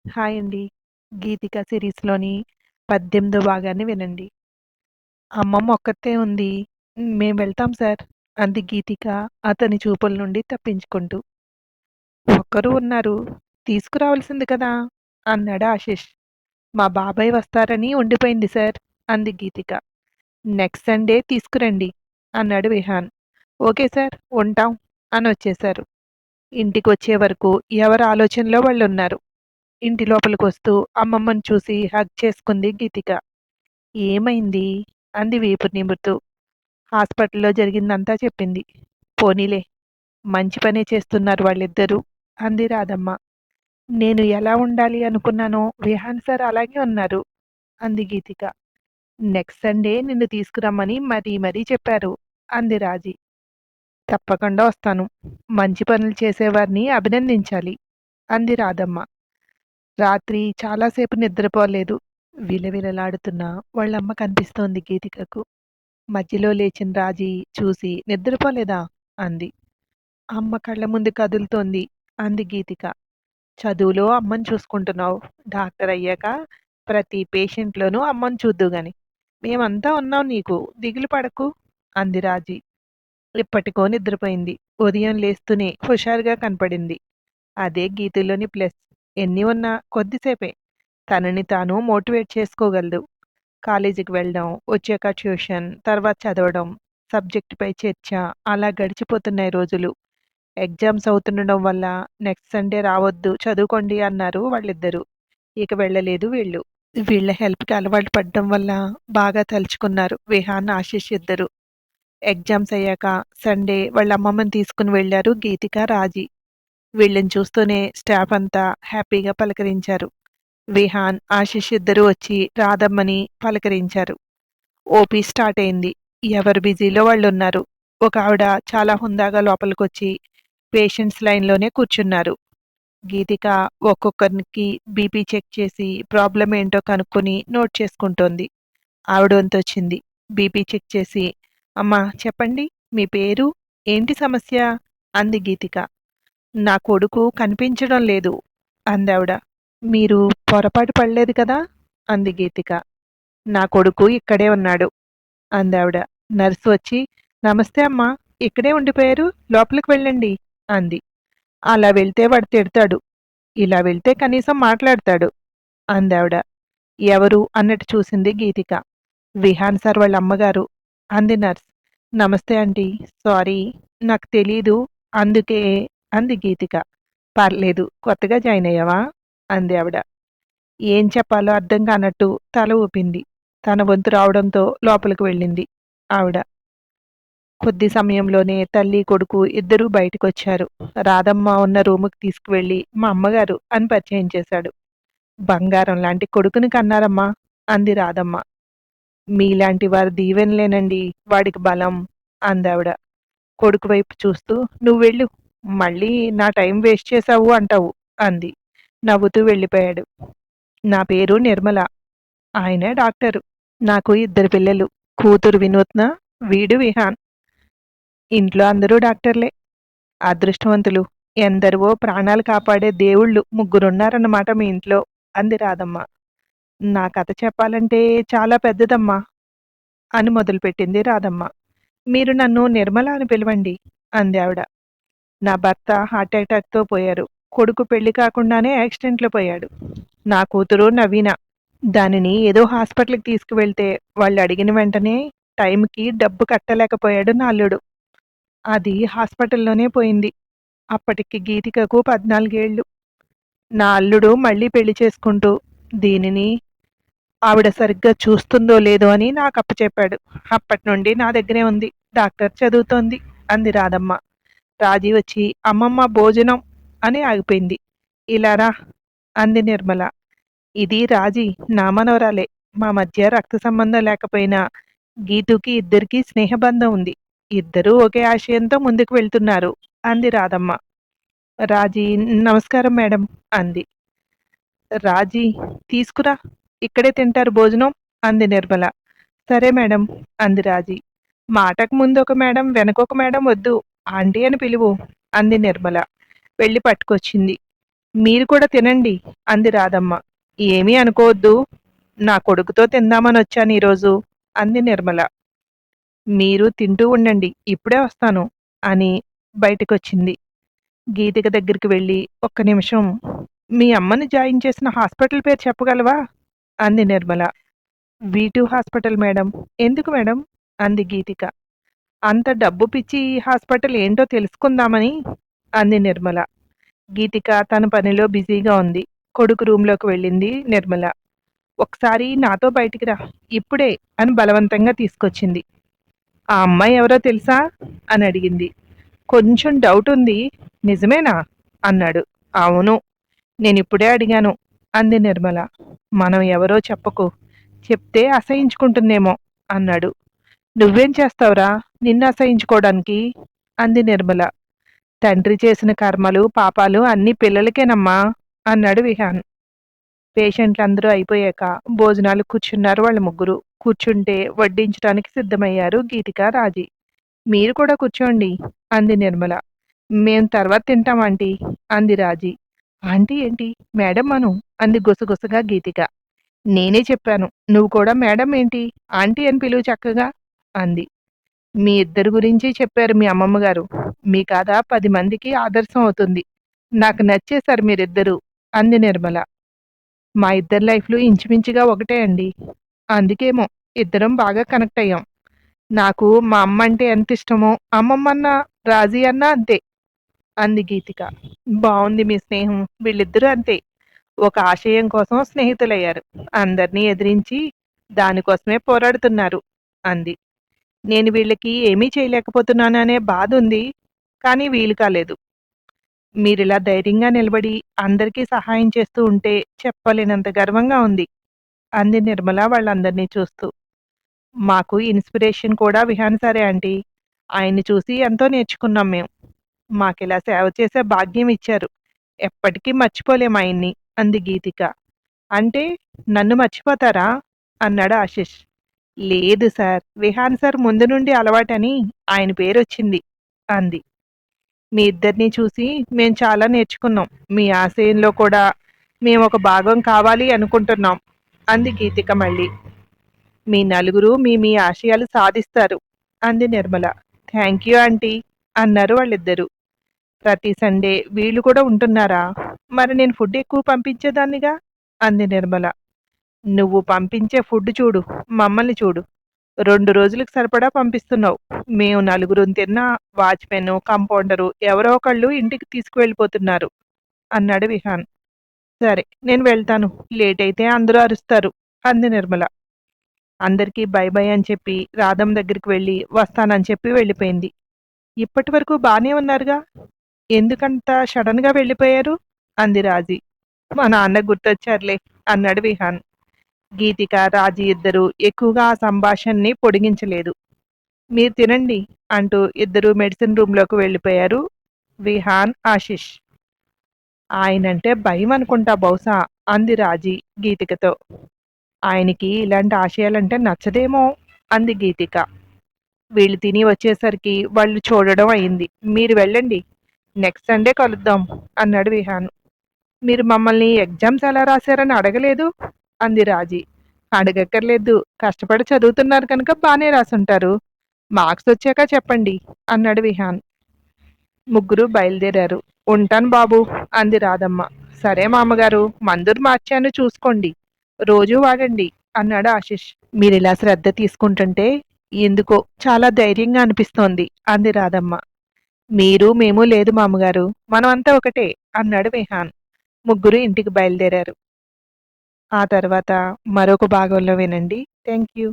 Hi అండి. 'గీతిక' సిరీస్‌లోని 18వ భాగాన్ని వినండి. అమ్మమ్మ ఒక్కతే ఉంది. మేం వెళ్తాం సార్ అంది గీతిక అతని చూపుల నుండి తప్పించుకుంటూ. ఒక్కరు ఉన్నారు. తీసుకురావాల్సింది కదా! అన్నాడు ఆశిష్. మా బాబాయ్ వస్తారని ఉండిపోయింది సార్ అంది గీతిక. నెక్స్ట్ సండే తీసుకురండి అన్నాడు విహాన్. ఓకే సార్ ఉంటాం అనొచ్చేశారు. ఇంటికొచ్చే వరకు ఎవరి ఆలోచనలో వాళ్ళున్నారు. ఇంటి లోపలికొస్తూ అమ్మమ్మను చూసి హగ్ చేసుకుంది గీతిక. ఏమైంది? అంది వీపు నిమురుతూ. హాస్పిటల్లో జరిగిందంతా చెప్పింది. పోనీలే, మంచి పనే చేస్తున్నారు వాళ్ళిద్దరూ అంది రాధమ్మ. నేను ఎలా ఉండాలి అనుకున్నానో విహాన్ సార్ అలాగే ఉన్నారు అంది గీతిక. నెక్స్ట్ సండే నిన్ను తీసుకురమ్మని మరీ చెప్పారు అంది రాజీ. తప్పకుండా వస్తాను. మంచి పనులు చేసేవారిని అభినందించాలి అంది రాధమ్మ. రాత్రి చాలాసేపు నిద్రపోలేదు. విలవిలలాడుతున్న వాళ్ళమ్మ కనిపిస్తోంది గీతికకు. మధ్యలో లేచిన రాజీ చూసి నిద్రపోలేదా అంది. అమ్మ కళ్ళ ముందు కదులుతోంది అంది గీతిక. చదువులో అమ్మని చూసుకుంటున్నావు. డాక్టర్ అయ్యాక ప్రతి పేషెంట్లోనూ అమ్మని చూద్దుగాని. మేమంతా ఉన్నాం నీకు, దిగులు పడకు అంది రాజీ. ఎప్పటికో నిద్రపోయింది. ఉదయం లేస్తూనే హుషారుగా కనపడింది. అదే గీతలోని ప్లస్. ఎన్ని ఉన్నా కొద్దిసేపే. తనని తాను మోటివేట్ చేసుకోగలదు. కాలేజీకి వెళ్ళడం, వచ్చాక ట్యూషన్, తర్వాత చదవడం, సబ్జెక్టుపై చర్చ, అలా గడిచిపోతున్నాయి రోజులు. ఎగ్జామ్స్ అవుతుండడం వల్ల నెక్స్ట్ సండే రావద్దు, చదువుకోండి అన్నారు వాళ్ళిద్దరూ. ఇక వెళ్ళలేదు వీళ్ళు. వీళ్ళ హెల్ప్కి అలవాటు పడడం వల్ల బాగా తలుచుకున్నారు విహాన్, ఆశిష్ ఇద్దరు. ఎగ్జామ్స్ అయ్యాక సండే వాళ్ళ అమ్మమ్మని తీసుకుని వెళ్లారు గీతిక, రాజీ. వీళ్ళని చూస్తూనే స్టాఫ్ అంతా హ్యాపీగా పలకరించారు. విహాన్, ఆశిష్ ఇద్దరూ వచ్చి రాధమ్మని పలకరించారు. ఓపీ స్టార్ట్ అయింది. ఎవరు బిజీలో వాళ్ళున్నారు. ఒక ఆవిడ చాలా హుందాగా లోపలికొచ్చి పేషెంట్స్ లైన్లోనే కూర్చున్నారు. గీతిక ఒక్కొక్కరికి బీపీ చెక్ చేసి ప్రాబ్లం ఏంటో కనుక్కొని నోట్ చేసుకుంటోంది. ఆవిడ వంతొచ్చింది. బీపీ చెక్ చేసి, అమ్మా చెప్పండి, మీ పేరు, ఏంటి సమస్య అంది గీతిక. నా కొడుకు కనిపించడం లేదు అందావిడ. మీరు పొరపాటు పడలేదు కదా అంది గీతిక. నా కొడుకు ఇక్కడే ఉన్నాడు అందావిడ. నర్సు వచ్చి, నమస్తే అమ్మా, ఇక్కడే ఉండిపోయారు, లోపలికి వెళ్ళండి అంది. అలా వెళ్తే వాడు తిడతాడు, ఇలా వెళ్తే కనీసం మాట్లాడతాడు అందావిడ. ఎవరు అన్నట్టు చూసింది గీతిక. విహాన్ సార్ వాళ్ళ అమ్మగారు అంది నర్స్. నమస్తే ఆంటీ, సారీ, నాకు తెలీదు, అందుకే అంది గీతిక. పర్లేదు, కొత్తగా జాయిన్ అయ్యావా అంది ఆవిడ. ఏం చెప్పాలో అర్థం కానట్టు తల ఊపింది. తన వంతు రావడంతో లోపలికి వెళ్ళింది ఆవిడ. కొద్ది సమయంలోనే తల్లి కొడుకు ఇద్దరూ బయటకొచ్చారు. రాధమ్మ ఉన్న రూముకి తీసుకువెళ్ళి మా అమ్మగారు అని పరిచయం చేశాడు. బంగారం లాంటి కొడుకుని కన్నారమ్మా అంది రాధమ్మ. మీలాంటి వారి దీవెనలేనండి వాడికి బలం అందావిడ. కొడుకు వైపు చూస్తూ, నువ్వెళ్ళు, మళ్ళీ నా టైం వేస్ట్ చేశావు అంటావు అంది. నవ్వుతూ వెళ్ళిపోయాడు. నా పేరు నిర్మల. ఆయన డాక్టరు. నాకు ఇద్దరు పిల్లలు. కూతురు వినూత్న, వీడు విహాన్. ఇంట్లో అందరూ డాక్టర్లే. అదృష్టవంతులు. ఎందరివో ప్రాణాలు కాపాడే దేవుళ్ళు ముగ్గురున్నారన్నమాట మీ ఇంట్లో అంది రాధమ్మ. నా కథ చెప్పాలంటే చాలా పెద్దదమ్మా అని మొదలుపెట్టింది రాధమ్మ. మీరు నన్ను నిర్మల అని పిలవండి అంది ఆవిడ. నా భర్త హార్ట్అటాక్తో పోయారు. కొడుకు పెళ్లి కాకుండానే యాక్సిడెంట్లో పోయాడు. నా కూతురు నవీన. దానిని ఏదో హాస్పిటల్కి తీసుకువెళ్తే వాళ్ళు అడిగిన వెంటనే టైంకి డబ్బు కట్టలేకపోయాడు నా అల్లుడు. అది హాస్పిటల్లోనే పోయింది. అప్పటికి గీతికకు 14 ఏళ్ళు. నా అల్లుడు మళ్ళీ పెళ్లి చేసుకుంటూ దీనిని ఆవిడ సరిగ్గా చూస్తుందో లేదో అని నాకు అప్పచెప్పాడు. అప్పటి నుండి నా దగ్గరే ఉంది. డాక్టర్ చదువుతోంది అంది రాధమ్మ. రాజీ వచ్చి అమ్మమ్మ భోజనం అని ఆగిపోయింది. ఇలా రా అంది నిర్మల. ఇది రాజీ, నా మనవరాలే. మా మధ్య రక్త సంబంధం లేకపోయినా గీతుకి ఇద్దరికీ స్నేహబంధం ఉంది. ఇద్దరూ ఒకే ఆశయంతో ముందుకు వెళ్తున్నారు అంది రాధమ్మ. రాజీ నమస్కారం మేడం అంది. రాజీ తీసుకురా, ఇక్కడే తింటారు భోజనం అంది నిర్మల. సరే మేడం అంది రాజీ. మాటకు ముందు ఒక మేడం, వెనకొక మేడం వద్దు, ఆంటీ అని పిలువు అంది నిర్మల. వెళ్ళి పట్టుకొచ్చింది. మీరు కూడా తినండి అంది రాధమ్మ. ఏమీ అనుకోవద్దు. నా కొడుకుతో తిందామనొచ్చాను ఈరోజు అంది నిర్మల. మీరు తింటూ ఉండండి. ఇప్పుడే వస్తాను అని బయటికొచ్చింది. గీతిక దగ్గరికి వెళ్ళి, ఒక్క నిమిషం మీ అమ్మని జాయిన్ చేసిన హాస్పిటల్ పేరు చెప్పగలవా? అంది నిర్మల. V2 hospital madam. ఎందుకు మేడం? అంది గీతిక. అంత డబ్బు పిచ్చి ఈ హాస్పిటల్ ఏంటో తెలుసుకుందామని అంది నిర్మల. గీతిక తన పనిలో బిజీగా ఉంది. కొడుకు రూంలోకి వెళ్ళింది నిర్మల. ఒకసారి నాతో బయటికి రా ఇప్పుడే అని బలవంతంగా తీసుకొచ్చింది. ఆ అమ్మాయి ఎవరో తెలుసా అని అడిగింది. కొంచెం డౌట్ ఉంది. నిజమేనా అన్నాడు. అవును, నేనిప్పుడే అడిగాను అంది నిర్మల. మనం ఎవరో చెప్పకు, చెప్తే అసహించుకుంటుందేమో అన్నాడు. నువ్వేం చేస్తావురా నిన్ను అసహించుకోవడానికి అంది నిర్మల. తండ్రి చేసిన కర్మలు పాపాలు అన్ని పిల్లలకేనమ్మా అన్నాడు విహాన్. పేషెంట్లందరూ అయిపోయాక భోజనాలు కూర్చున్నారు వాళ్ళ ముగ్గురు. కూర్చుంటే వడ్డించడానికి సిద్ధమయ్యారు గీతిక, రాజీ. మీరు కూడా కూర్చోండి అంది నిర్మల. మేం తర్వాత తింటాం ఆంటీ అంది రాజీ. ఆంటీ ఏంటి మేడం అను అంది గుసగుసగా గీతిక. నేనే చెప్పాను, నువ్వు కూడా మేడం ఏంటి ఆంటీ అని పిలువు చక్కగా అంది. మీ ఇద్దరి గురించి చెప్పారు మీ అమ్మమ్మ గారు. మీ కథ 10 మందికి ఆదర్శం అవుతుంది. నాకు నచ్చేశారు మీరిద్దరూ అంది నిర్మల. మా ఇద్దరి లైఫ్లు ఇంచుమించుగా ఒకటే అండి. అందుకేమో ఇద్దరం బాగా కనెక్ట్ అయ్యాం. నాకు మా అమ్మ అంటే ఎంత ఇష్టమో అమ్మమ్మన్న రాజీ అన్న అంతే అంది గీతిక. బావుంది మీ స్నేహం. వీళ్ళిద్దరూ అంతే. ఒక ఆశయం కోసం స్నేహితులయ్యారు. అందర్నీ ఎదిరించి దానికోసమే పోరాడుతున్నారు అంది. నేను వీళ్ళకి ఏమీ చేయలేకపోతున్నాననే బాధ ఉంది. కానీ వీలు కాలేదు. మీరిలా ధైర్యంగా నిలబడి అందరికీ సహాయం చేస్తూ ఉంటే చెప్పలేనంత గర్వంగా ఉంది అంది నిర్మల వాళ్ళందరినీ చూస్తూ. మాకు ఇన్స్పిరేషన్ కూడా విహాన్ సరే ఆంటీ. ఆయన్ని చూసి ఎంతో నేర్చుకున్నాం మేం. మాకిలా సేవ చేసే భాగ్యం ఇచ్చారు. ఎప్పటికీ మర్చిపోలేం ఆయన్ని అంది గీతిక. అంటే నన్ను మర్చిపోతారా అన్నాడు ఆశిష్. లేదు సార్, విహాన్ సార్ ముందు నుండి అలవాటని ఆయన పేరొచ్చింది అంది. మీ ఇద్దరిని చూసి మేం చాలా నేర్చుకున్నాం. మీ ఆశయంలో కూడా మేము ఒక భాగం కావాలి అనుకుంటున్నాం అంది గీతిక మళ్ళీ. మీ నలుగురు మీ మీ ఆశయాలు సాధిస్తారు అంది నిర్మల. థ్యాంక్ యూ ఆంటీ అన్నారు వాళ్ళిద్దరూ. ప్రతి సండే వీళ్ళు కూడా ఉంటున్నారా? మరి నేను ఫుడ్ ఎక్కువ పంపించేదాన్నిగా అంది నిర్మల. నువ్వు పంపించే ఫుడ్ చూడు, మమ్మల్ని చూడు. 2 రోజులకు సరిపడా పంపిస్తున్నావు. మేము నలుగురం తిన్నా వాచ్మెన్, కంపౌండరు ఎవరో ఒకళ్ళు ఇంటికి తీసుకువెళ్ళిపోతున్నారు అన్నాడు విహాన్. సరే నేను వెళ్తాను. లేట్ అయితే అందరూ అరుస్తారు అంది నిర్మల. అందరికీ బై బై అని చెప్పి రాధమ్మ దగ్గరికి వెళ్ళి వస్తానని చెప్పి వెళ్ళిపోయింది. ఇప్పటి వరకు బానే ఉన్నారుగా, ఎందుకంత సడన్ గా వెళ్ళిపోయారు అంది రాజీ. మా నాన్న గుర్తొచ్చారులే అన్నాడు విహాన్. గీతిక, రాజీ ఇద్దరు ఎక్కువగా ఆ సంభాషణని పొడిగించలేదు. మీరు తినండి అంటూ ఇద్దరు మెడిసిన్ రూమ్లోకి వెళ్ళిపోయారు విహాన్, ఆశిష్. ఆయనంటే భయం అనుకుంటా బహుశా అంది రాజీ గీతికతో. ఆయనకి ఇలాంటి ఆశయాలంటే నచ్చదేమో అంది గీతిక. వీళ్ళు తిని వచ్చేసరికి వాళ్ళు చూడడం అయింది. మీరు వెళ్ళండి, నెక్స్ట్ సండే కలుద్దాం అన్నాడు విహాన్. మీరు మమ్మల్ని ఎగ్జామ్స్ ఎలా రాశారని అడగలేదు అంది రాజీ. అడగక్కర్లేదు, కష్టపడి చదువుతున్నారు కనుక బాగానే రాసుంటారు. మార్క్స్ వచ్చాక చెప్పండి అన్నాడు విహాన్. ముగ్గురు బయలుదేరారు. ఉంటాను బాబు అంది రాధమ్మ. సరే మామగారు, మందులు మార్చాను చూసుకోండి, రోజూ వాడండి అన్నాడు ఆశిష్. మీరిలా శ్రద్ధ తీసుకుంటుంటే ఎందుకో చాలా ధైర్యంగా అనిపిస్తోంది అంది రాధమ్మ. మీరు మేము లేదు మామగారు, మనమంతా ఒకటే అన్నాడు విహాన్. ముగ్గురు ఇంటికి బయలుదేరారు. ఆ తర్వాత మరొక భాగంలో వినండి. Thank you.